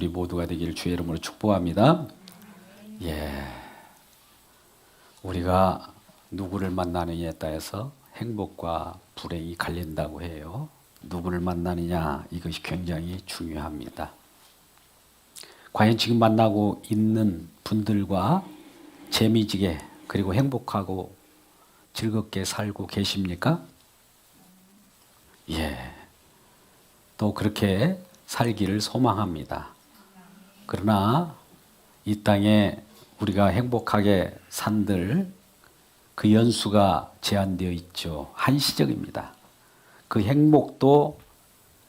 우리 모두가 되기를 주의 이름으로 축복합니다. 예, 우리가 누구를 만나느냐에 따라서 행복과 불행이 갈린다고 해요. 누구를 만나느냐, 이것이 굉장히 중요합니다. 과연 지금 만나고 있는 분들과 재미지게 그리고 행복하고 즐겁게 살고 계십니까? 예, 또 그렇게 살기를 소망합니다. 그러나 이 땅에 우리가 행복하게 산들 그 연수가 제한되어 있죠. 한시적입니다. 그 행복도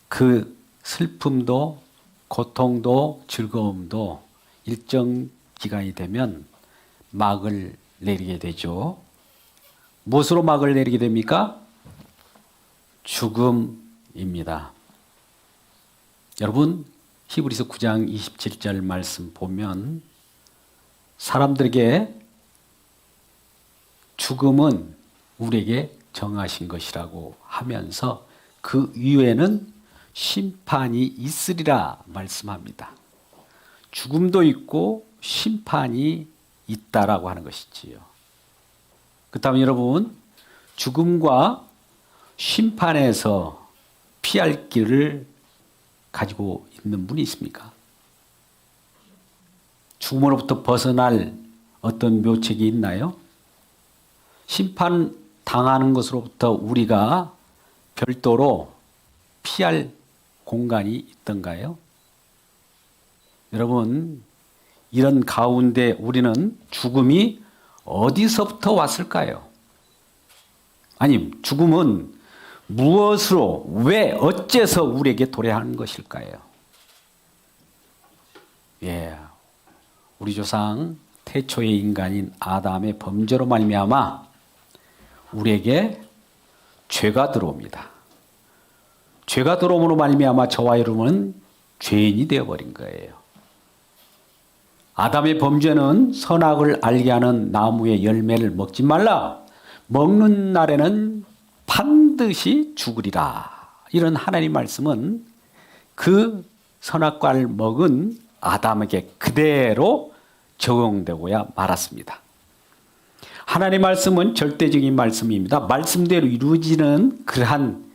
그 슬픔도 고통도 즐거움도 일정 기간이 되면 막을 내리게 되죠. 무엇으로 막을 내리게 됩니까? 죽음입니다. 여러분, 히브리서 9장 27절 말씀 보면 사람들에게 죽음은 우리에게 정하신 것이라고 하면서 그 이후에는 심판이 있으리라 말씀합니다. 죽음도 있고 심판이 있다라고 하는 것이지요. 그렇다면 여러분, 죽음과 심판에서 피할 길을 가지고 있는 분이 있습니까? 죽음으로부터 벗어날 어떤 묘책이 있나요? 심판 당하는 것으로부터 우리가 별도로 피할 공간이 있던가요? 여러분, 이런 가운데 우리는 죽음이 어디서부터 왔을까요? 아니, 죽음은 무엇으로, 왜, 어째서 우리에게 도래하는 것일까요? 예, 우리 조상 태초의 인간인 아담의 범죄로 말미암아 우리에게 죄가 들어옵니다. 죄가 들어옴으로 말미암아 저와 여러분은 죄인이 되어버린 거예요. 아담의 범죄는 선악을 알게 하는 나무의 열매를 먹지 말라. 먹는 날에는 반드시 죽으리라. 이런 하나님 말씀은 그 선악과를 먹은 아담에게 그대로 적용되고야 말았습니다. 하나님 말씀은 절대적인 말씀입니다. 말씀대로 이루어지는 그러한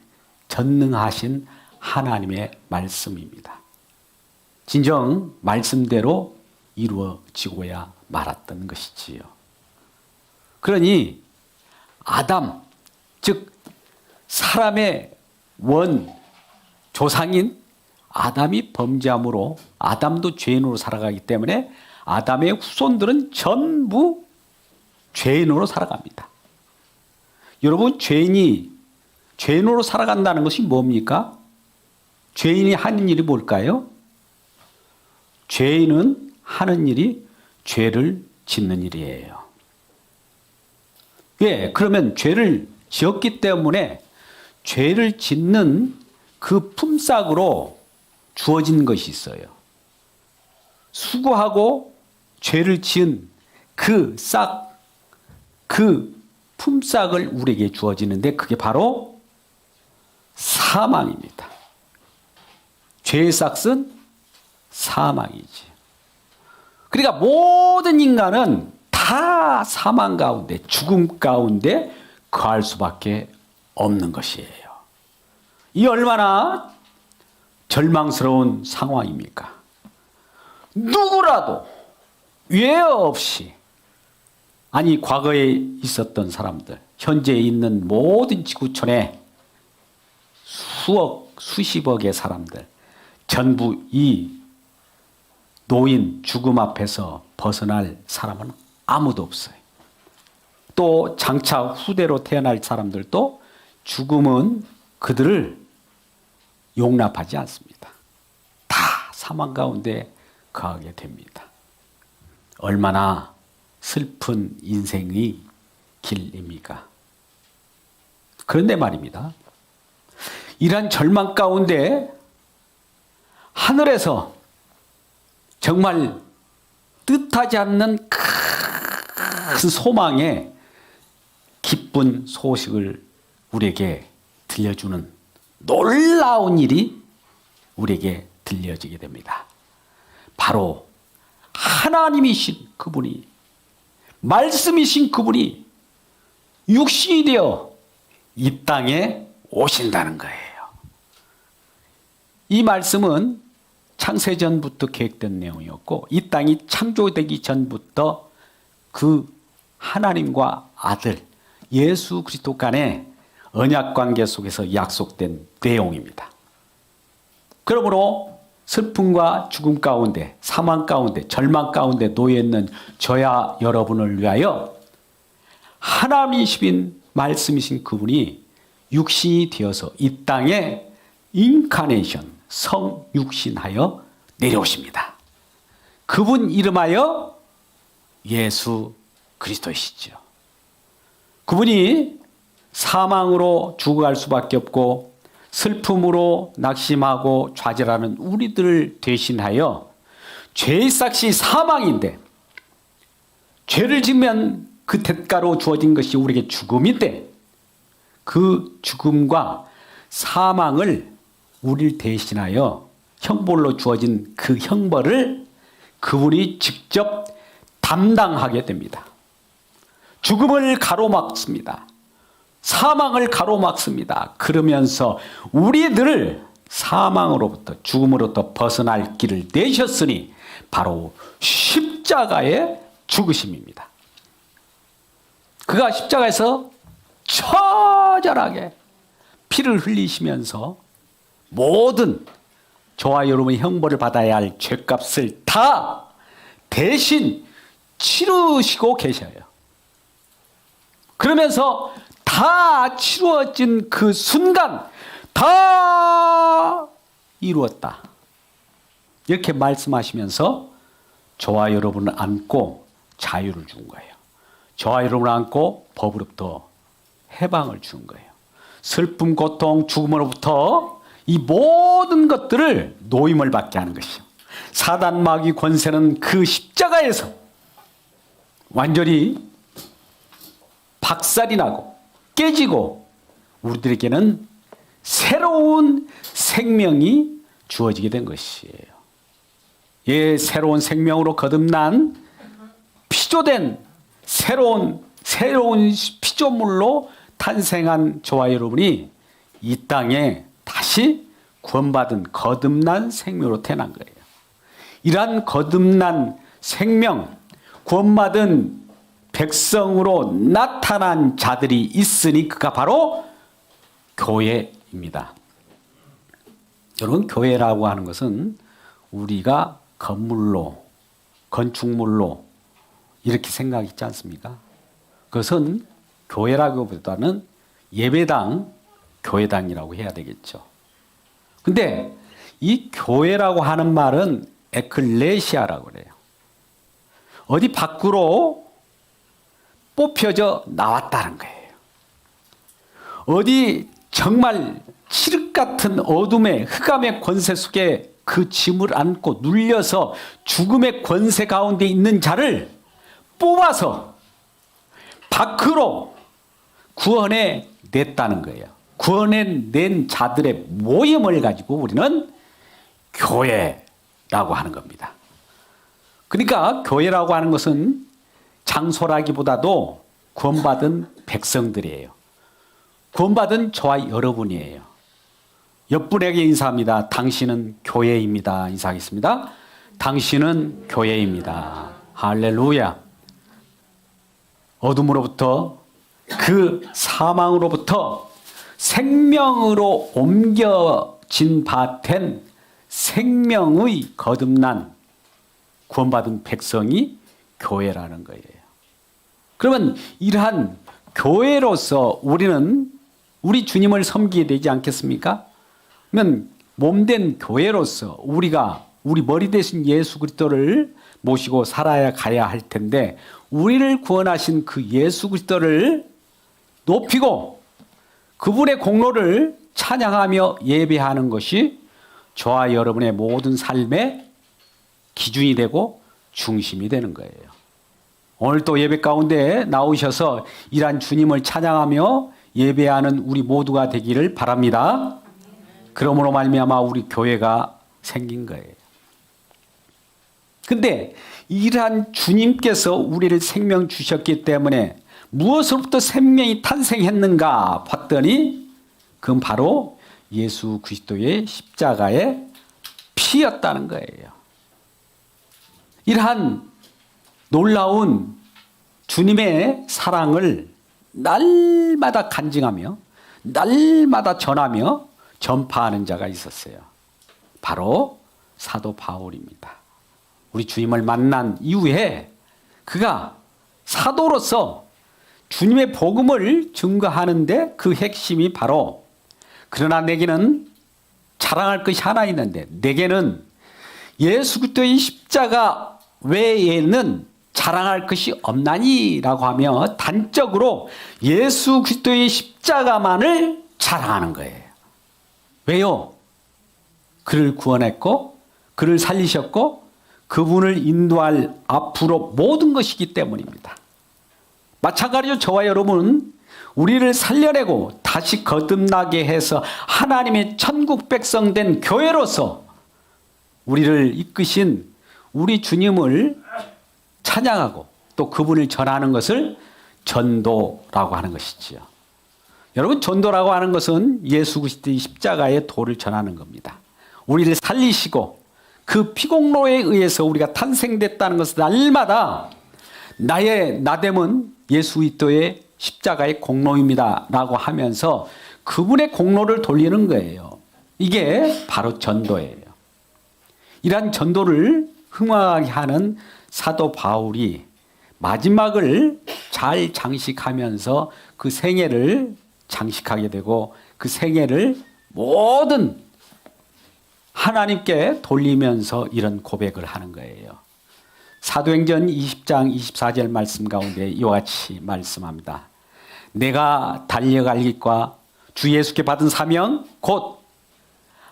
전능하신 하나님의 말씀입니다. 진정 말씀대로 이루어지고야 말았던 것이지요. 그러니 아담, 즉 사람의 원 조상인 아담이 범죄함으로 아담도 죄인으로 살아가기 때문에 아담의 후손들은 전부 죄인으로 살아갑니다. 여러분, 죄인으로 살아간다는 것이 뭡니까? 죄인이 하는 일이 뭘까요? 죄인은 하는 일이 죄를 짓는 일이에요. 왜? 그러면 죄를 지었기 때문에 죄를 짓는 그 품삯으로 주어진 것이 있어요. 수고하고 죄를 지은 그 품삯을 우리에게 주어지는데 그게 바로 사망입니다. 죄의 싹은 사망이지. 그러니까 모든 인간은 다 사망 가운데, 죽음 가운데 거할 수밖에 없는 것이에요. 이 얼마나 절망스러운 상황입니까? 누구라도 예외 없이, 아니 과거에 있었던 사람들, 현재 있는 모든 지구촌에 수억, 수십억의 사람들 전부 이 노인 죽음 앞에서 벗어날 사람은 아무도 없어요. 또 장차 후대로 태어날 사람들도 죽음은 그들을 용납하지 않습니다. 다 사망 가운데 거하게 됩니다. 얼마나 슬픈 인생의 길입니까? 그런데 말입니다. 이러한 절망 가운데 하늘에서 정말 뜻하지 않는 큰 소망의 기쁜 소식을 우리에게 들려주는 놀라운 일이 우리에게 들려지게 됩니다. 바로 하나님이신 그분이, 말씀이신 그분이 육신이 되어 이 땅에 오신다는 거예요. 이 말씀은 창세전부터 계획된 내용이었고, 이 땅이 창조되기 전부터 그 하나님과 아들 예수 그리스도 간의 언약 관계 속에서 약속된 내용입니다. 그러므로 슬픔과 죽음 가운데, 사망 가운데, 절망 가운데 놓여 있는 저와 여러분을 위하여 하나님이신 말씀이신 그분이 육신이 되어서 이 땅에 인카네이션, 성육신하여 내려오십니다. 그분 이름하여 예수 그리스도이시죠. 그분이 사망으로 죽어갈 수밖에 없고 슬픔으로 낙심하고 좌절하는 우리들을 대신하여, 죄의 삭시 사망인데, 죄를 지으면 그 대가로 주어진 것이 우리에게 죽음인데, 그 죽음과 사망을 우리를 대신하여 형벌로 주어진 그 형벌을 그분이 직접 담당하게 됩니다. 죽음을 가로막습니다. 사망을 가로막습니다. 그러면서 우리들을 사망으로부터, 죽음으로부터 벗어날 길을 내셨으니 바로 십자가의 죽으심입니다. 그가 십자가에서 처절하게 피를 흘리시면서 모든 저와 여러분이 형벌을 받아야 할 죄값을 다 대신 치르시고 계셔요. 그러면서 다 치루어진 그 순간 다 이루었다, 이렇게 말씀하시면서 저와 여러분을 안고 자유를 준 거예요. 저와 여러분을 안고 법으로부터 해방을 준 거예요. 슬픔, 고통, 죽음으로부터 이 모든 것들을 노임을 받게 하는 것이요. 사단, 마귀, 권세는 그 십자가에서 완전히 박살이 나고 깨지고 우리들에게는 새로운 생명이 주어지게 된 것이에요. 예, 새로운 생명으로 거듭난 피조된 새로운 피조물로 탄생한 저와 여러분이 이 땅에 다시 구원받은 거듭난 생명으로 태어난 거예요. 이러한 거듭난 생명, 구원받은 백성으로 나타난 자들이 있으니 그가 바로 교회입니다. 여러분, 교회라고 하는 것은 우리가 건물로, 건축물로 이렇게 생각했지 않습니까? 그것은 교회라기보다는 예배당, 교회당이라고 해야 되겠죠. 근데 이 교회라고 하는 말은 에클레시아라고 그래요. 어디 밖으로 뽑혀져 나왔다는 거예요. 어디 정말 칠흑 같은 어둠의 흑암의 권세 속에 그 짐을 안고 눌려서 죽음의 권세 가운데 있는 자를 뽑아서 밖으로 구원해 냈다는 거예요. 구원해 낸 자들의 모임을 가지고 우리는 교회라고 하는 겁니다. 그러니까 교회라고 하는 것은 장소라기보다도 구원받은 백성들이에요. 구원받은 저와 여러분이에요. 옆분에게 인사합니다. 당신은 교회입니다. 인사하겠습니다. 당신은 교회입니다. 할렐루야. 어둠으로부터, 그 사망으로부터 생명으로 옮겨진 바 된 생명의 거듭난 구원받은 백성이 교회라는 거예요. 그러면 이러한 교회로서 우리는 우리 주님을 섬기게 되지 않겠습니까? 그러면 몸된 교회로서 우리가 우리 머리 대신 예수 그리스도를 모시고 살아야 가야 할 텐데, 우리를 구원하신 그 예수 그리스도를 높이고 그분의 공로를 찬양하며 예배하는 것이 저와 여러분의 모든 삶의 기준이 되고 중심이 되는 거예요. 오늘 또 예배 가운데 나오셔서 이러한 주님을 찬양하며 예배하는 우리 모두가 되기를 바랍니다. 그러므로 말미암아 우리 교회가 생긴 거예요. 근데 이러한 주님께서 우리를 생명 주셨기 때문에 무엇으로부터 생명이 탄생했는가 봤더니 그건 바로 예수 그리스도의 십자가의 피였다는 거예요. 이러한 놀라운 주님의 사랑을 날마다 간증하며 날마다 전하며 전파하는 자가 있었어요. 바로 사도 바울입니다. 우리 주님을 만난 이후에 그가 사도로서 주님의 복음을 증거하는데 그 핵심이 바로 그러나 내게는 자랑할 것이 하나 있는데 내게는 예수 그리스도의 십자가 외에는 자랑할 것이 없나니라고 하며 단적으로 예수 그리스도의 십자가만을 자랑하는 거예요. 왜요? 그를 구원했고 그를 살리셨고 그분을 인도할 앞으로 모든 것이기 때문입니다. 마찬가지로 저와 여러분은 우리를 살려내고 다시 거듭나게 해서 하나님의 천국 백성 된 교회로서 우리를 이끄신 우리 주님을 찬양하고 또 그분을 전하는 것을 전도라고 하는 것이지요. 여러분, 전도라고 하는 것은 예수 그리스도의 십자가의 도를 전하는 겁니다. 우리를 살리시고 그 피공로에 의해서 우리가 탄생됐다는 것을 날마다 나의 나됨은 예수 그리스도의 십자가의 공로입니다 라고 하면서 그분의 공로를 돌리는 거예요. 이게 바로 전도예요. 이러한 전도를 흥황하게 하는 사도 바울이 마지막을 잘 장식하면서 그 생애를 장식하게 되고 그 생애를 모든 하나님께 돌리면서 이런 고백을 하는 거예요. 사도행전 20장 24절 말씀 가운데 이와 같이 말씀합니다. 내가 달려갈 길과 주 예수께 받은 사명 곧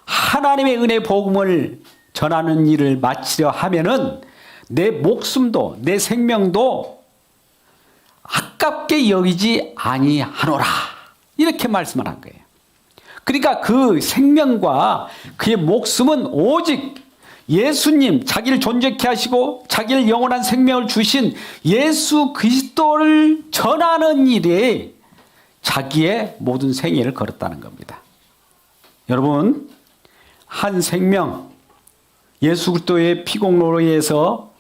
하나님의 은혜 복음을 전하는 일을 마치려 하면은 내 목숨도 내 생명도 아깝게 여기지 아니하노라. 이렇게 말씀을 한 거예요. 그러니까 그 생명과 그의 목숨은 오직 예수님, 자기를 존재케 하시고 자기를 영원한 생명을 주신 예수 그리스도를 전하는 일에 자기의 모든 생애를 걸었다는 겁니다. 여러분, 한 생명, 예수 그리스도의 피공로로 인해서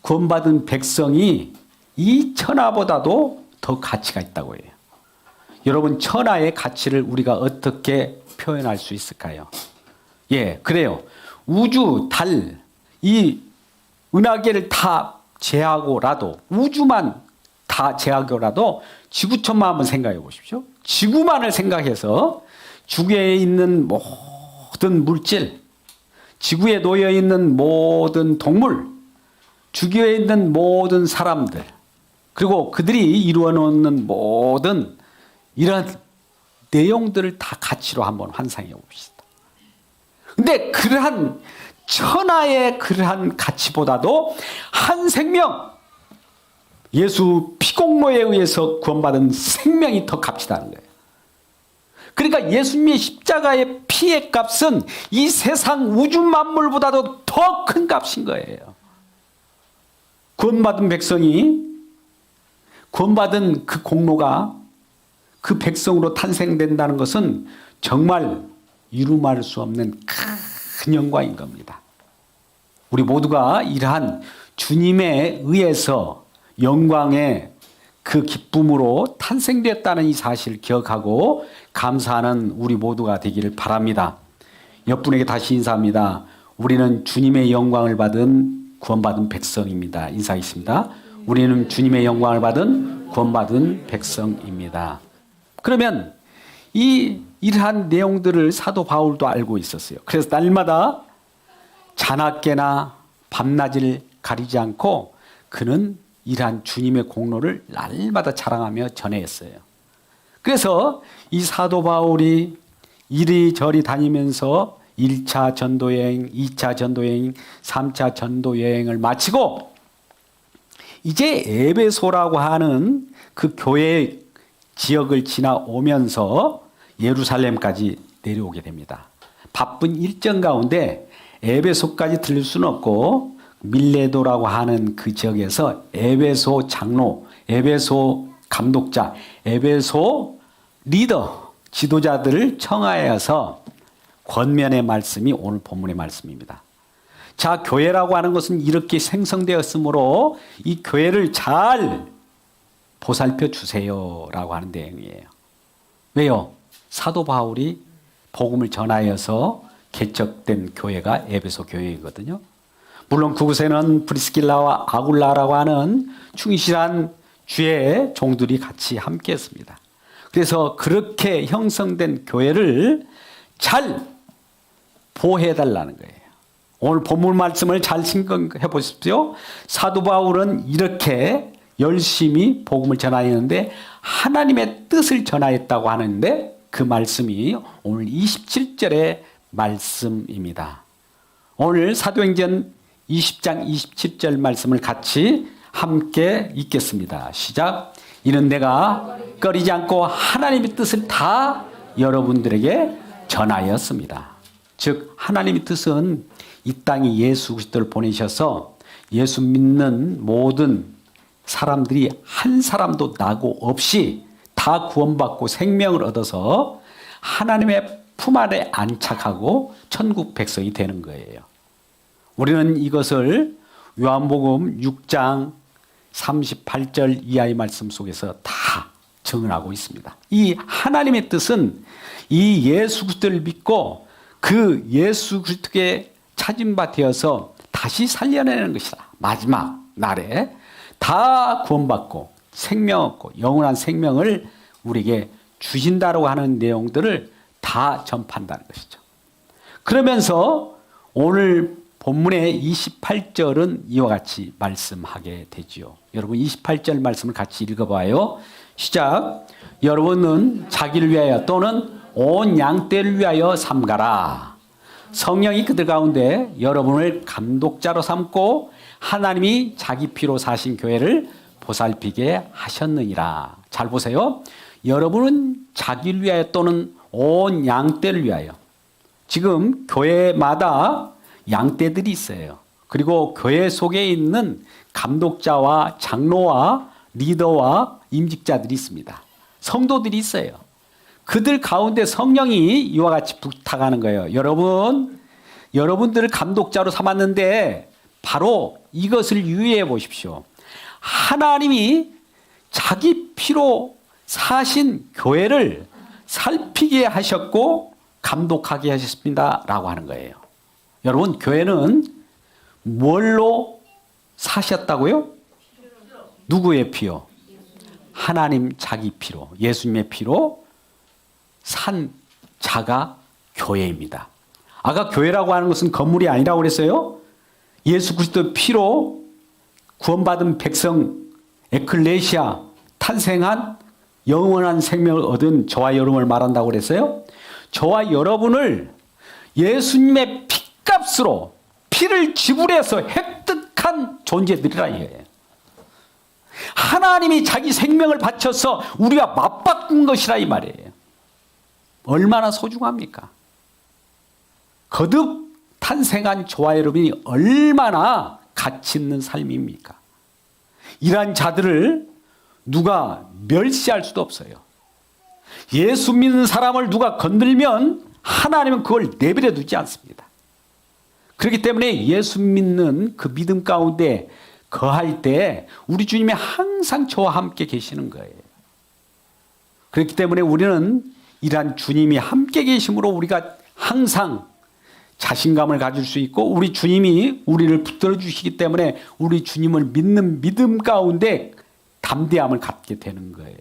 구원받은 백성이 이 천하보다도 더 가치가 있다고 해요. 여러분, 천하의 가치를 우리가 어떻게 표현할 수 있을까요? 예, 그래요. 우주, 달, 이 은하계를 다 제하고라도 우주만 다 제하고라도 지구촌만 한번 생각해 보십시오. 지구만을 생각해서 지구에 있는 모든 물질, 지구에 놓여 있는 모든 동물, 지구에 있는 모든 사람들, 그리고 그들이 이루어 놓는 모든 이런 내용들을 다 가치로 한번 환상해 봅시다. 근데 그러한 천하의 그러한 가치보다도 한 생명, 예수 피공로에 의해서 구원받은 생명이 더 값지다는 거예요. 그러니까 예수님의 십자가의 피의 값은 이 세상 우주 만물보다도 더 큰 값인 거예요. 구원받은 백성이 구원받은 그 공로가 그 백성으로 탄생된다는 것은 정말 이루말 수 없는 큰 영광인 겁니다. 우리 모두가 이러한 주님에 의해서 영광의 그 기쁨으로 탄생되었다는 이 사실을 기억하고 감사하는 우리 모두가 되기를 바랍니다. 옆분에게 다시 인사합니다. 우리는 주님의 영광을 받은 구원받은 백성입니다. 인사하겠습니다. 우리는 주님의 영광을 받은 구원받은 백성입니다. 그러면 이러한 내용들을 사도 바울도 알고 있었어요. 그래서 날마다 자나깨나 밤낮을 가리지 않고 그는 이러한 주님의 공로를 날마다 자랑하며 전해했어요. 그래서 이 사도 바울이 이리저리 다니면서 1차 전도여행, 2차 전도여행, 3차 전도여행을 마치고 이제 에베소라고 하는 그 교회 지역을 지나오면서 예루살렘까지 내려오게 됩니다. 바쁜 일정 가운데 에베소까지 들릴 수는 없고 밀레도라고 하는 그 지역에서 에베소 장로, 에베소 감독자, 에베소 리더, 지도자들을 청하여서 권면의 말씀이 오늘 본문의 말씀입니다. 자, 교회라고 하는 것은 이렇게 생성되었으므로 이 교회를 잘 보살펴 주세요라고 하는 내용이에요. 왜요? 사도 바울이 복음을 전하여서 개척된 교회가 에베소 교회이거든요. 물론 그곳에는 브리스길라와 아굴라라고 하는 충실한 주의 종들이 같이 함께 했습니다. 그래서 그렇게 형성된 교회를 잘 보호해달라는 거예요. 오늘 본문 말씀을 잘 생각해 보십시오. 사도 바울은 이렇게 열심히 복음을 전하였는데 하나님의 뜻을 전하였다고 하는데 그 말씀이 오늘 27절의 말씀입니다. 오늘 사도행전 20장 27절 말씀을 같이 함께 읽겠습니다. 시작. 이는 내가 꺼리지 않고 하나님의 뜻을 다 여러분들에게 전하였습니다. 즉 하나님의 뜻은 이 땅에 예수 그리스도를 보내셔서 예수 믿는 모든 사람들이 한 사람도 나고 없이 다 구원받고 생명을 얻어서 하나님의 품 안에 안착하고 천국 백성이 되는 거예요. 우리는 이것을 요한복음 6장 38절 이하의 말씀 속에서 다 증언하고 있습니다. 이 하나님의 뜻은 이 예수 그리스도를 믿고 그 예수 그리스도께 찾은 바 되어서 다시 살려내는 것이다. 마지막 날에 다 구원받고 생명 얻고 영원한 생명을 우리에게 주신다고 하는 내용들을 다 전파한다는 것이죠. 그러면서 오늘 본문의 28절은 이와 같이 말씀하게 되지요. 여러분 28절 말씀을 같이 읽어봐요. 시작. 여러분은 자기를 위하여 또는 온 양떼를 위하여 삼가라. 성령이 그들 가운데 여러분을 감독자로 삼고 하나님이 자기 피로 사신 교회를 보살피게 하셨느니라. 잘 보세요. 여러분은 자기를 위하여 또는 온 양떼를 위하여. 지금 교회마다 양떼들이 있어요. 그리고 교회 속에 있는 감독자와 장로와 리더와 임직자들이 있습니다. 성도들이 있어요. 그들 가운데 성령이 이와 같이 부탁하는 거예요. 여러분들을 감독자로 삼았는데 바로 이것을 유의해 보십시오. 하나님이 자기 피로 사신 교회를 살피게 하셨고 감독하게 하셨습니다 라고 하는 거예요. 여러분 교회는 뭘로 사셨다고요? 누구의 피요? 하나님 자기 피로, 예수님의 피로 산 자가 교회입니다. 아까 교회라고 하는 것은 건물이 아니라고 그랬어요. 예수 그리스도의 피로 구원받은 백성 에클레시아 탄생한 영원한 생명을 얻은 저와 여러분을 말한다고 그랬어요. 저와 여러분을 예수님의 피값으로 피를 지불해서 획득한 존재들이라 이거예요. 하나님이 자기 생명을 바쳐서 우리가 맞바꾼 것이라 이 말이에요. 얼마나 소중합니까? 거듭 탄생한 저와 여러분이 얼마나 가치 있는 삶입니까? 이러한 자들을 누가 멸시할 수도 없어요. 예수 믿는 사람을 누가 건들면 하나님은 그걸 내버려 두지 않습니다. 그렇기 때문에 예수 믿는 그 믿음 가운데 거할 때 우리 주님이 항상 저와 함께 계시는 거예요. 그렇기 때문에 우리는 이러한 주님이 함께 계심으로 우리가 항상 자신감을 가질 수 있고 우리 주님이 우리를 붙들어 주시기 때문에 우리 주님을 믿는 믿음 가운데 담대함을 갖게 되는 거예요.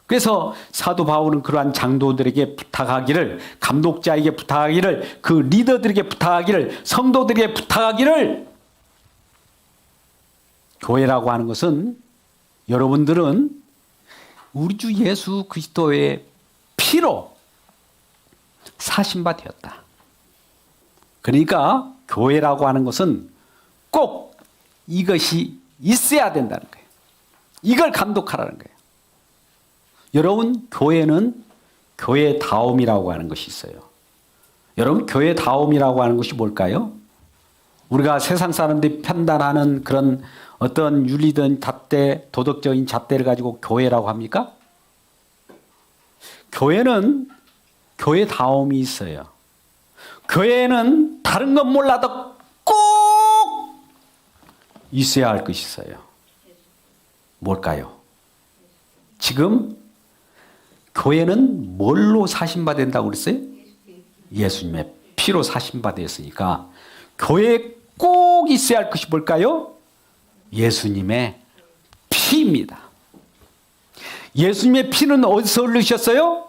그래서 사도 바울은 그러한 장로들에게 부탁하기를, 감독자에게 부탁하기를, 그 리더들에게 부탁하기를, 성도들에게 부탁하기를, 교회라고 하는 것은 여러분들은 우리 주 예수 그리스도의 피로 사신 바 되었다. 그러니까 교회라고 하는 것은 꼭 이것이 있어야 된다는 거예요. 이걸 감독하라는 거예요. 여러분 교회는 교회다움이라고 하는 것이 있어요. 여러분 교회다움이라고 하는 것이 뭘까요? 우리가 세상 사람들이 판단하는 그런 어떤 윤리든 잣대, 도덕적인 잣대를 가지고 교회라고 합니까? 교회는 교회다움이 있어요. 교회에는 다른 건 몰라도 꼭 있어야 할 것이 있어요. 뭘까요? 지금 교회는 뭘로 사심받는다고 그랬어요? 예수님의 피로 사심받았으니까 교회에 꼭 있어야 할 것이 뭘까요? 예수님의 피입니다. 예수님의 피는 어디서 흘리셨어요?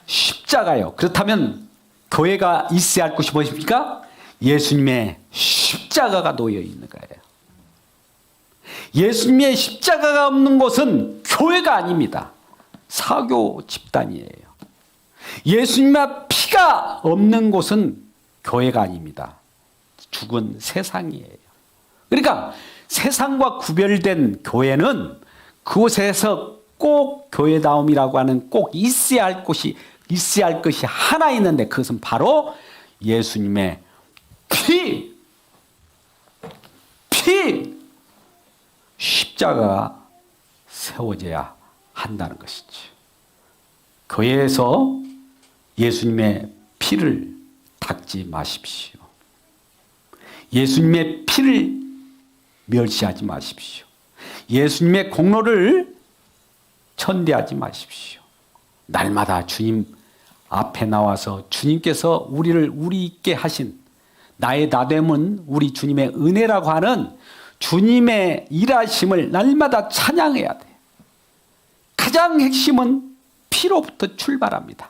십자가요. 그렇다면 교회가 있어야 할 것이 무엇입니까? 예수님의 십자가가 놓여 있는 거예요. 예수님의 십자가가 없는 곳은 교회가 아닙니다. 사교 집단이에요. 예수님의 피가 없는 곳은 교회가 아닙니다. 죽은 세상이에요. 그러니까 세상과 구별된 교회는 그곳에서 꼭 교회다움이라고 하는 꼭 있어야 할 것이 하나 있는데 그것은 바로 예수님의 피 십자가가 세워져야 한다는 것이지. 교회에서 예수님의 피를 닦지 마십시오. 예수님의 피를 멸시하지 마십시오. 예수님의 공로를 천대하지 마십시오. 날마다 주님 앞에 나와서 주님께서 우리 있게 하신 나의 나됨은 우리 주님의 은혜라고 하는 주님의 일하심을 날마다 찬양해야 돼. 가장 핵심은 피로부터 출발합니다.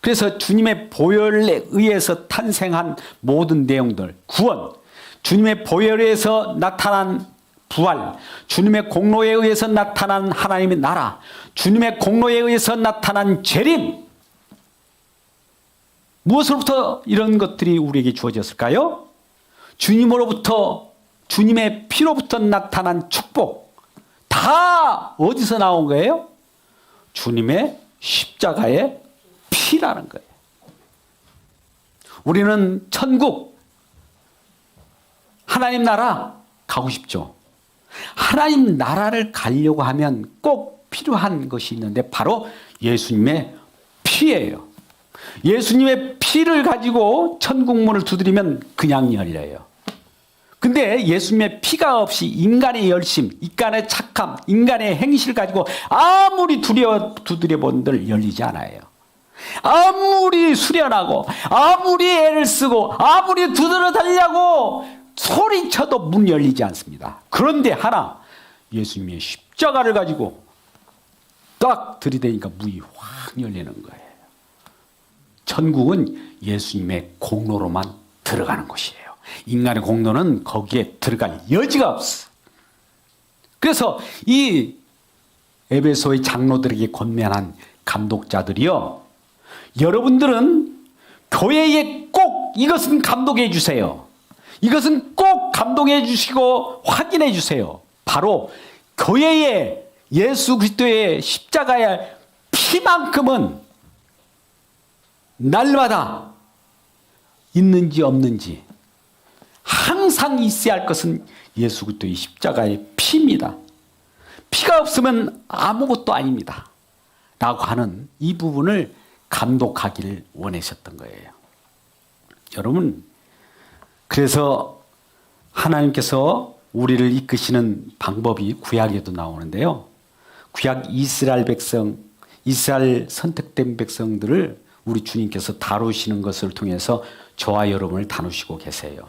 그래서 주님의 보혈에 의해서 탄생한 모든 내용들, 구원, 주님의 보혈에 의해서 나타난 부활, 주님의 공로에 의해서 나타난 하나님의 나라, 주님의 공로에 의해서 나타난 재림, 무엇으로부터 이런 것들이 우리에게 주어졌을까요? 주님으로부터, 주님의 피로부터 나타난 축복, 다 어디서 나온 거예요? 주님의 십자가의 피라는 거예요. 우리는 천국, 하나님 나라 가고 싶죠. 하나님 나라를 가려고 하면 꼭 필요한 것이 있는데 바로 예수님의 피예요. 예수님의 피를 가지고 천국문을 두드리면 그냥 열려요. 근데 예수님의 피가 없이 인간의 열심, 인간의 착함, 인간의 행실을 가지고 아무리 두드려본들 열리지 않아요. 아무리 수련하고 아무리 애를 쓰고 아무리 두드려 달려고 소리쳐도 문 열리지 않습니다. 그런데 하나 예수님의 십자가를 가지고 딱 들이대니까 문이 확 열리는 거예요. 천국은 예수님의 공로로만 들어가는 곳이에요. 인간의 공로는 거기에 들어갈 여지가 없어. 그래서 이 에베소의 장로들에게 권면한 감독자들이요, 여러분들은 교회에 꼭 이것은 감독해 주세요. 이것은 꼭 감동해 주시고 확인해 주세요. 바로 교회에 예수 그리스도의 십자가의 피만큼은 날마다 있는지 없는지 항상 있어야 할 것은 예수 그리스도의 십자가의 피입니다. 피가 없으면 아무것도 아닙니다. 라고 하는 이 부분을 감독하기를 원하셨던 거예요. 여러분, 그래서 하나님께서 우리를 이끄시는 방법이 구약에도 나오는데요. 구약 이스라엘 백성, 이스라엘 선택된 백성들을 우리 주님께서 다루시는 것을 통해서 저와 여러분을 다루시고 계세요.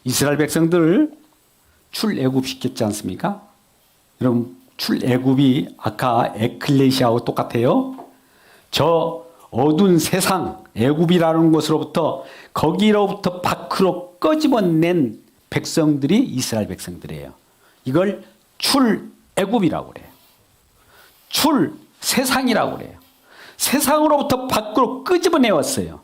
이스라엘 백성들을 출애굽시켰지 않습니까? 여러분, 출애굽이 아까 에클레시아하고 똑같아요. 저 어두운 세상, 애굽이라는 곳으로부터 거기로부터 밖으로 꺼집어낸 백성들이 이스라엘 백성들이에요. 이걸 출애굽이라고 그래요. 출세상이라고 그래요. 세상으로부터 밖으로 끄집어내었어요.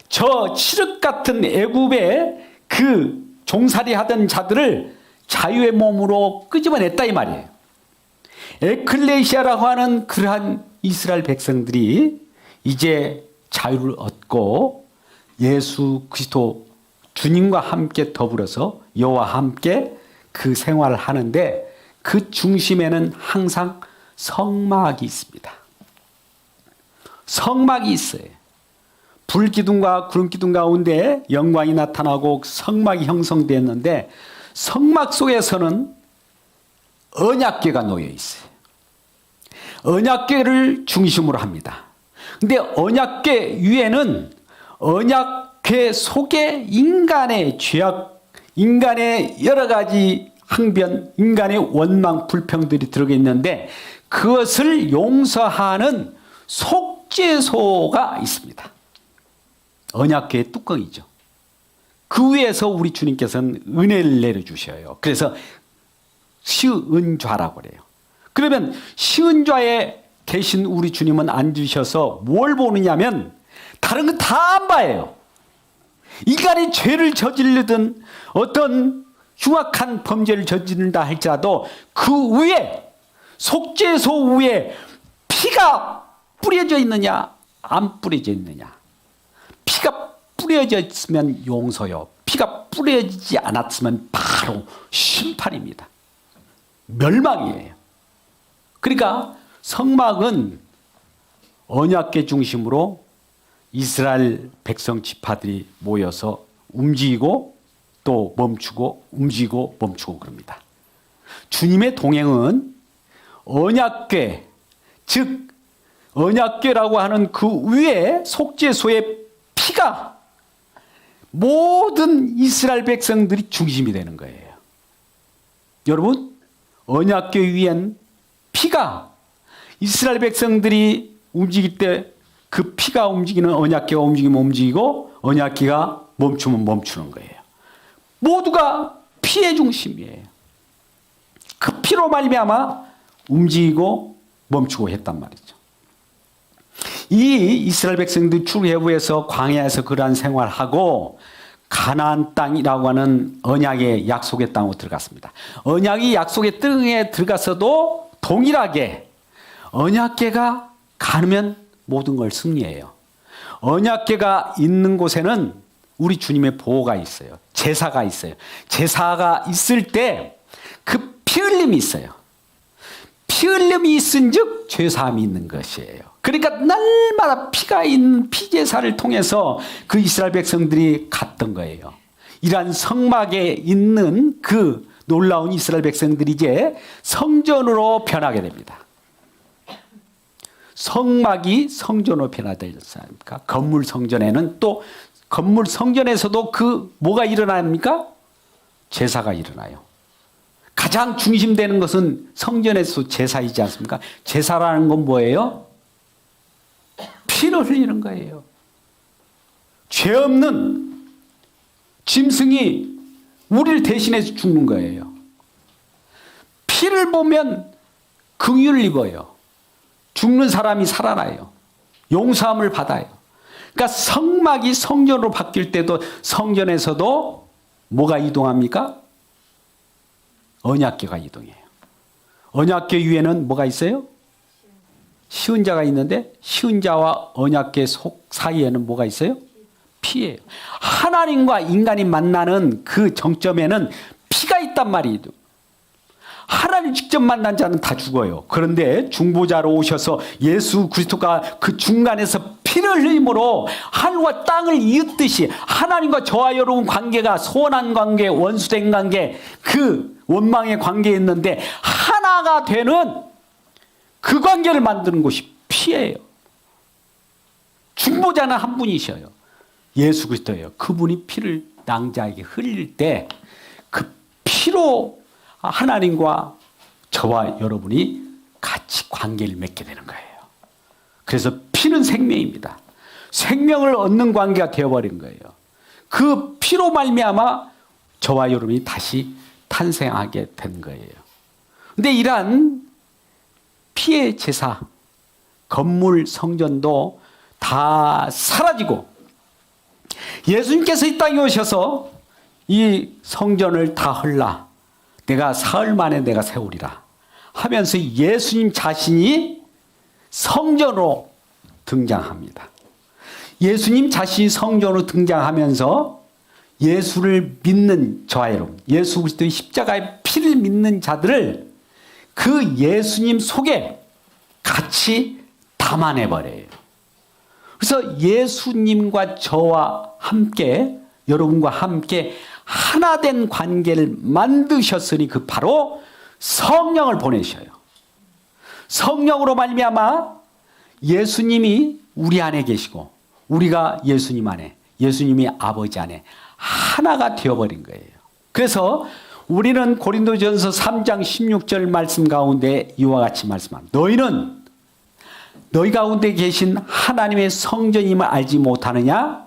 저 칠흑 같은 애굽의 그 종살이 하던 자들을 자유의 몸으로 끄집어냈다 이 말이에요. 에클레시아라고 하는 그러한 이스라엘 백성들이 이제 자유를 얻고 예수 그리스도 주님과 함께 더불어서 여호와와 함께 그 생활을 하는데 그 중심에는 항상 성막이 있습니다. 성막이 있어요. 불기둥과 구름기둥 가운데 영광이 나타나고 성막이 형성되었는데 성막 속에서는 언약궤가 놓여 있어요. 언약궤를 중심으로 합니다. 근데 언약궤 위에는 언약궤 속에 인간의 죄악, 인간의 여러 가지 항변, 인간의 원망, 불평들이 들어가 있는데 그것을 용서하는 속죄소가 있습니다. 언약궤의 뚜껑이죠. 그 위에서 우리 주님께서는 은혜를 내려주셔요. 그래서 시은좌라고 그래요. 그러면 시은좌에 계신 우리 주님은 앉으셔서 뭘 보느냐면 다른 건 다 안 봐요. 인간이 죄를 저지르든 어떤 흉악한 범죄를 저지른다 할지라도 그 위에 속죄소 위에 피가 뿌려져 있느냐 안 뿌려져 있느냐. 피가 뿌려져 있으면 용서요. 피가 뿌려지지 않았으면 바로 심판입니다. 멸망이에요. 그러니까 성막은 언약궤 중심으로 이스라엘 백성 지파들이 모여서 움직이고 또 멈추고 움직이고 멈추고 그럽니다. 주님의 동행은 언약궤, 즉 언약궤라고 하는 그 위에 속죄소의 피가 모든 이스라엘 백성들이 중심이 되는 거예요. 여러분, 언약궤 위엔 피가 이스라엘 백성들이 움직일 때 그 피가 움직이는 언약궤가 움직이면 움직이고 언약궤가 멈추면 멈추는 거예요. 모두가 피의 중심이에요. 그 피로 말미암아 움직이고 멈추고 했단 말이죠. 이 이스라엘 백성들이 출애굽에서 광야에서 그러한 생활하고 가나안 땅이라고 하는 언약의 약속의 땅으로 들어갔습니다. 언약이 약속의 땅에 들어갔어도 동일하게 언약궤가 가면 모든 걸 승리해요. 언약궤가 있는 곳에는 우리 주님의 보호가 있어요. 제사가 있어요. 제사가 있을 때 그 피 흘림이 있어요. 피 흘림이 있은즉 죄사함이 있는 것이에요. 그러니까 날마다 피가 있는 피제사를 통해서 그 이스라엘 백성들이 갔던 거예요. 이러한 성막에 있는 그 놀라운 이스라엘 백성들이 이제 성전으로 변하게 됩니다. 성막이 성전으로 변화되지 않습니까? 건물 성전에는 또 건물 성전에서도 그 뭐가 일어납니까? 제사가 일어나요. 가장 중심되는 것은 성전에서 제사이지 않습니까? 제사라는 건 뭐예요? 피를 흘리는 거예요. 죄 없는 짐승이 우리를 대신해서 죽는 거예요. 피를 보면 긍휼을 입어요. 죽는 사람이 살아나요. 용서함을 받아요. 그러니까 성막이 성전으로 바뀔 때도 성전에서도 뭐가 이동합니까? 언약궤가 이동해요. 언약궤 위에는 뭐가 있어요? 시은자가 있는데 시은자와 언약궤 속 사이에는 뭐가 있어요? 피예요. 하나님과 인간이 만나는 그 정점에는 피가 있단 말이에요. 하나님 직접 만난 자는 다 죽어요. 그런데 중보자로 오셔서 예수 그리스도가 그 중간에서 피를 흘림으로 하늘과 땅을 이었듯이 하나님과 저와 여러분 관계가 소원한 관계, 원수된 관계, 그 원망의 관계였는데 하나가 되는 그 관계를 만드는 것이 피예요. 중보자는 한 분이셔요. 예수 그리스도예요. 그분이 피를 낭자에게 흘릴 때 그 피로 하나님과 저와 여러분이 같이 관계를 맺게 되는 거예요. 그래서 피는 생명입니다. 생명을 얻는 관계가 되어버린 거예요. 그 피로 말미암아 저와 여러분이 다시 탄생하게 된 거예요. 그런데 이러한 피의 제사, 건물 성전도 다 사라지고 예수님께서 이 땅에 오셔서 이 성전을 다 헐라 내가 사흘 만에 내가 세우리라 하면서 예수님 자신이 성전으로 등장합니다. 예수님 자신이 성전으로 등장하면서 예수를 믿는 저와 여러분, 예수 그리스도의 십자가의 피를 믿는 자들을 그 예수님 속에 같이 담아내버려요. 그래서 예수님과 저와 함께, 여러분과 함께 하나된 관계를 만드셨으니 그 바로 성령을 보내셔요. 성령으로 말미암아 예수님이 우리 안에 계시고 우리가 예수님 안에, 예수님이 아버지 안에 하나가 되어버린 거예요. 그래서 우리는 고린도전서 3장 16절 말씀 가운데 이와 같이 말씀합니다. 너희는 너희 가운데 계신 하나님의 성전임을 알지 못하느냐?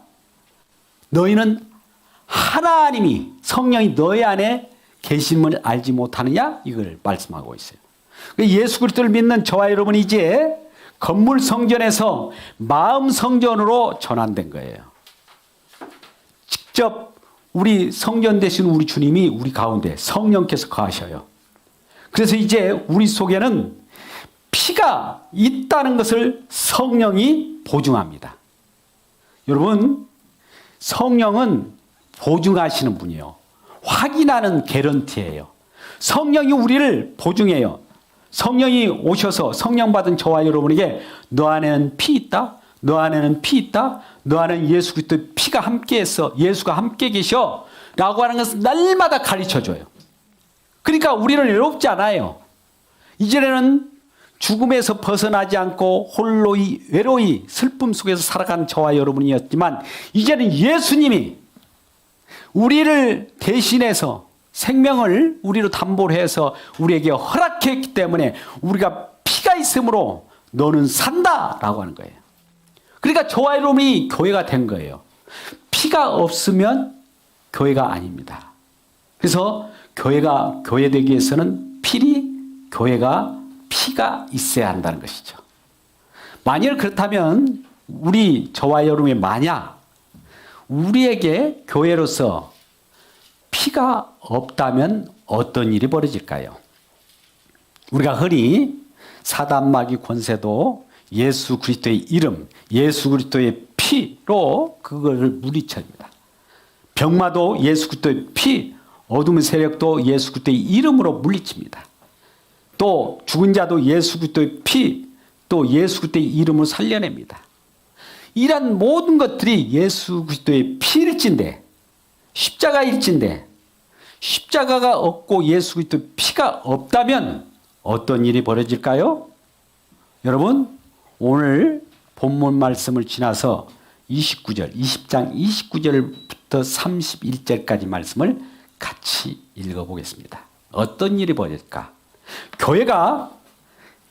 너희는 하나님이, 성령이 너희 안에 계심을 알지 못하느냐? 이걸 말씀하고 있어요. 예수 그리스도를 믿는 저와 여러분이 이제 건물 성전에서 마음 성전으로 전환된 거예요. 직접 우리 성전 되신 우리 주님이 우리 가운데 성령께서 거하셔요. 그래서 이제 우리 속에는 피가 있다는 것을 성령이 보증합니다. 여러분, 성령은 보증하시는 분이에요. 확인하는 개런티예요. 성령이 우리를 보증해요. 성령이 오셔서 성령 받은 저와 여러분에게 너 안에는 피 있다. 너 안에는 피 있다. 너 안에는 예수 그리스도의 피가 함께했어. 예수가 함께 계셔. 라고 하는 것을 날마다 가르쳐줘요. 그러니까 우리는 외롭지 않아요. 이전에는 죽음에서 벗어나지 않고 홀로이 외로이 슬픔 속에서 살아가는 저와 여러분이었지만 이제는 예수님이 우리를 대신해서 생명을 우리로 담보로 해서 우리에게 허락했기 때문에 우리가 피가 있으므로 너는 산다라고 하는 거예요. 그러니까 저와 여러분이 교회가 된 거예요. 피가 없으면 교회가 아닙니다. 그래서 교회가 교회되기 위해서는 교회가 피가 있어야 한다는 것이죠. 만일 그렇다면 저와 여러분이 만약 우리에게 교회로서 피가 없다면 어떤 일이 벌어질까요? 우리가 흔히 사단마귀 권세도 예수 그리스도의 이름, 예수 그리스도의 피로 그걸 물리칩니다. 병마도 예수 그리스도의 피, 어둠의 세력도 예수 그리스도의 이름으로 물리칩니다. 또 죽은 자도 예수 그리스도의 피, 또 예수 그리스도의 이름으로 살려냅니다. 이런 모든 것들이 예수 그리스도의 피일진데, 십자가일진데, 십자가가 없고 예수 그리스도의 피가 없다면 어떤 일이 벌어질까요? 여러분, 오늘 본문 말씀을 지나서 20장 29절부터 31절까지 말씀을 같이 읽어보겠습니다. 어떤 일이 벌어질까? 교회가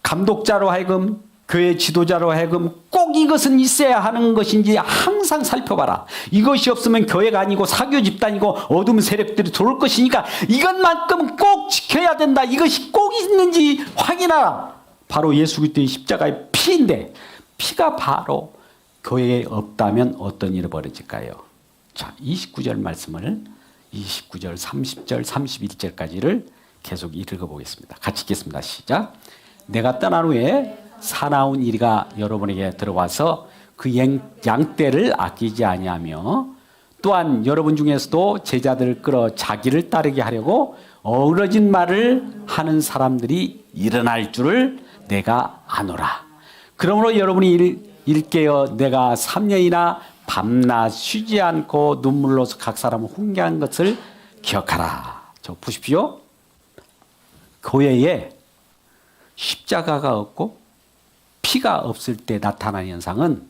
감독자로 하여금, 교회 지도자로 하여금 꼭 이것은 있어야 하는 것인지 항상 살펴봐라. 이것이 없으면 교회가 아니고 사교 집단이고 어둠 세력들이 들어올 것이니까 이것만큼은 꼭 지켜야 된다. 이것이 꼭 있는지 확인하라. 바로 예수 그리스도의 십자가의 피인데 피가 바로 교회에 없다면 어떤 일이 벌어질까요? 자, 29절 말씀을 29절, 30절, 31절까지를 계속 읽어보겠습니다. 같이 읽겠습니다. 시작. 내가 떠난 후에 사나운 이리가 여러분에게 들어와서 그 양떼를 아끼지 아니하며 또한 여러분 중에서도 제자들을 끌어 자기를 따르게 하려고 어우러진 말을 하는 사람들이 일어날 줄을 내가 아노라. 그러므로 여러분이 일깨어 내가 3년이나 밤낮 쉬지 않고 눈물로서 각 사람을 훈계한 것을 기억하라. 저 보십시오. 교회에 십자가가 없고 피가 없을 때 나타나는 현상은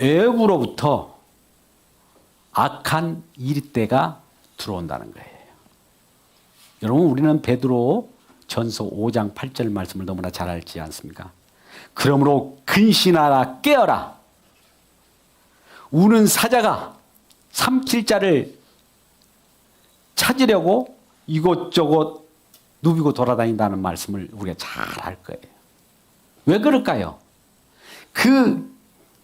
외부로부터 악한 이리때가 들어온다는 거예요. 여러분, 우리는 베드로 전서 5장 8절 말씀을 너무나 잘 알지 않습니까? 그러므로 근신하라, 깨어라. 우는 사자가 삼킬 자를 찾으려고 이곳저곳 누비고 돌아다닌다는 말씀을 우리가 잘 알 거예요. 왜 그럴까요? 그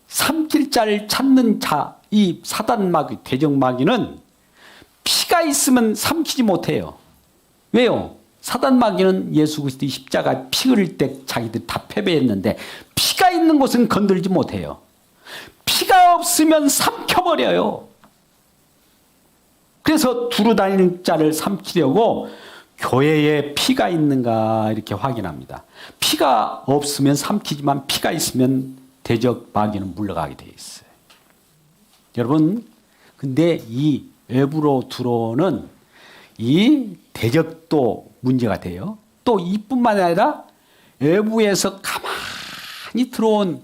삼킬 자를 찾는 자, 이 사단마귀, 대적마귀는 피가 있으면 삼키지 못해요. 왜요? 사단마귀는 예수 그리스도의 십자가 피 흘릴 때 자기들 다 패배했는데 피가 있는 곳은 건들지 못해요. 피가 없으면 삼켜버려요. 그래서 두루 다니는 자를 삼키려고 교회에 피가 있는가 이렇게 확인합니다. 피가 없으면 삼키지만 피가 있으면 대적 마귀는 물러가게 되어 있어요. 여러분, 근데 이 외부로 들어오는 이 대적도 문제가 돼요. 또 이뿐만 아니라 외부에서 가만히 들어온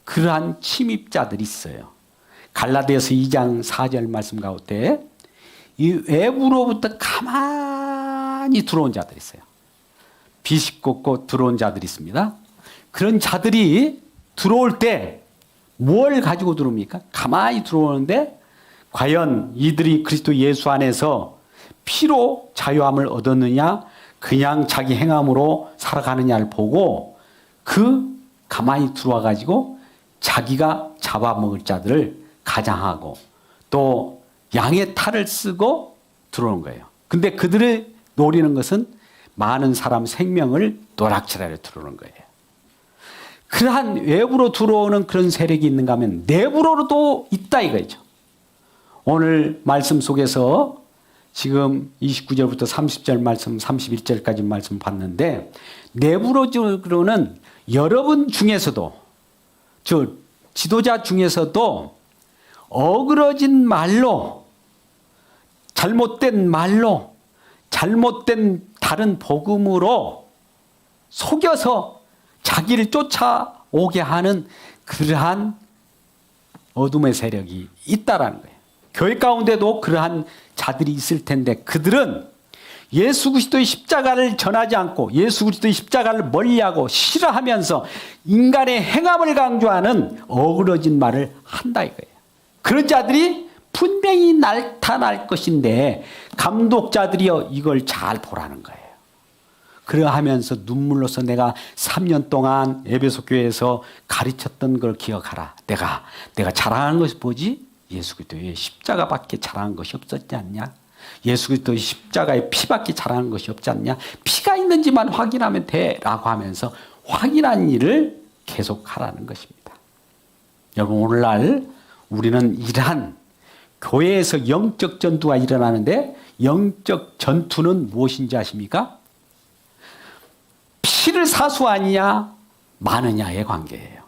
그러한 침입자들이 있어요. 갈라디아서 2장 4절 말씀 가운데 이 외부로부터 가만히 들어온 자들이 있어요. 비집고 들어온 자들이 있습니다. 그런 자들이 들어올 때 뭘 가지고 들어옵니까? 가만히 들어오는데 과연 이들이 그리스도 예수 안에서 피로 자유함을 얻었느냐 그냥 자기 행함으로 살아가느냐를 보고 그 가만히 들어와 가지고 자기가 잡아먹을 자들을 가장하고 또 양의 탈을 쓰고 들어오는 거예요. 근데 그들이 노리는 것은 많은 사람 생명을 노락질하려 들어오는 거예요. 그러한 외부로 들어오는 그런 세력이 있는가 하면 내부로도 있다 이거죠. 오늘 말씀 속에서 지금 29절부터 30절 말씀, 31절까지 말씀 봤는데 내부로는 여러분 중에서도 저 지도자 중에서도 어그러진 말로 잘못된 말로 잘못된 다른 복음으로 속여서 자기를 쫓아오게 하는 그러한 어둠의 세력이 있다라는 거예요. 교회 가운데도 그러한 자들이 있을 텐데 그들은 예수 그리스도의 십자가를 전하지 않고 예수 그리스도의 십자가를 멀리하고 싫어하면서 인간의 행함을 강조하는 어그러진 말을 한다 이거예요. 그런 자들이 분명히 나타날 것인데 감독자들이여 이걸 잘 보라는 거예요. 그러하면서 눈물로서 내가 3년 동안 에베소 교회에서 가르쳤던 걸 기억하라. 내가 자랑하는 것이 뭐지? 예수 그리스도의 십자가밖에 자랑한 것이 없었지 않냐? 예수 그리스도의 십자가의 피밖에 자랑한 것이 없지 않냐? 피가 있는지만 확인하면 돼라고 하면서 확인한 일을 계속하라는 것입니다. 여러분 오늘날 우리는 이러한 교회에서 영적 전투가 일어나는데 영적 전투는 무엇인지 아십니까? 피를 사수하느냐 마느냐의 관계예요.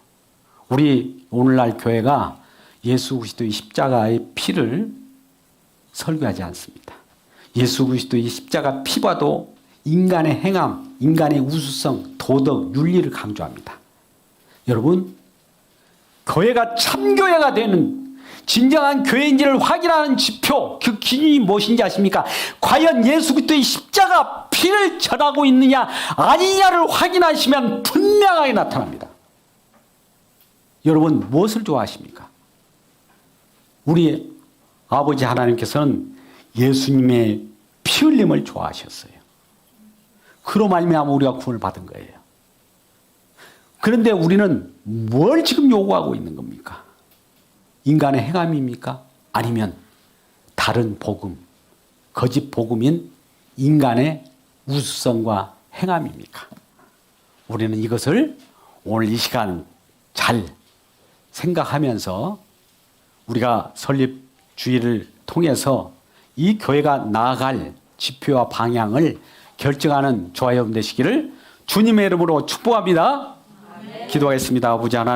우리 오늘날 교회가 예수 그리스도의 십자가의 피를 설교하지 않습니다. 예수 그리스도의 십자가 피봐도 인간의 행함, 인간의 우수성, 도덕, 윤리를 강조합니다. 여러분, 교회가 참교회가 되는 진정한 교회인지를 확인하는 지표, 그 기준이 무엇인지 아십니까? 과연 예수 그리스도의 십자가 피를 전하고 있느냐 아니냐를 확인하시면 분명하게 나타납니다. 여러분 무엇을 좋아하십니까? 우리 아버지 하나님께서는 예수님의 피 흘림을 좋아하셨어요. 그로 말미암아 우리가 구원을 받은 거예요. 그런데 우리는 뭘 지금 요구하고 있는 겁니까? 인간의 행함입니까? 아니면 다른 복음, 거짓 복음인 인간의 우수성과 행함입니까? 우리는 이것을 오늘 이 시간 잘 생각하면서 우리가 설립 주의를 통해서 이 교회가 나아갈 지표와 방향을 결정하는 저와 여러분 되시기를 주님의 이름으로 축복합니다. 기도하겠습니다. 아버지 하나님.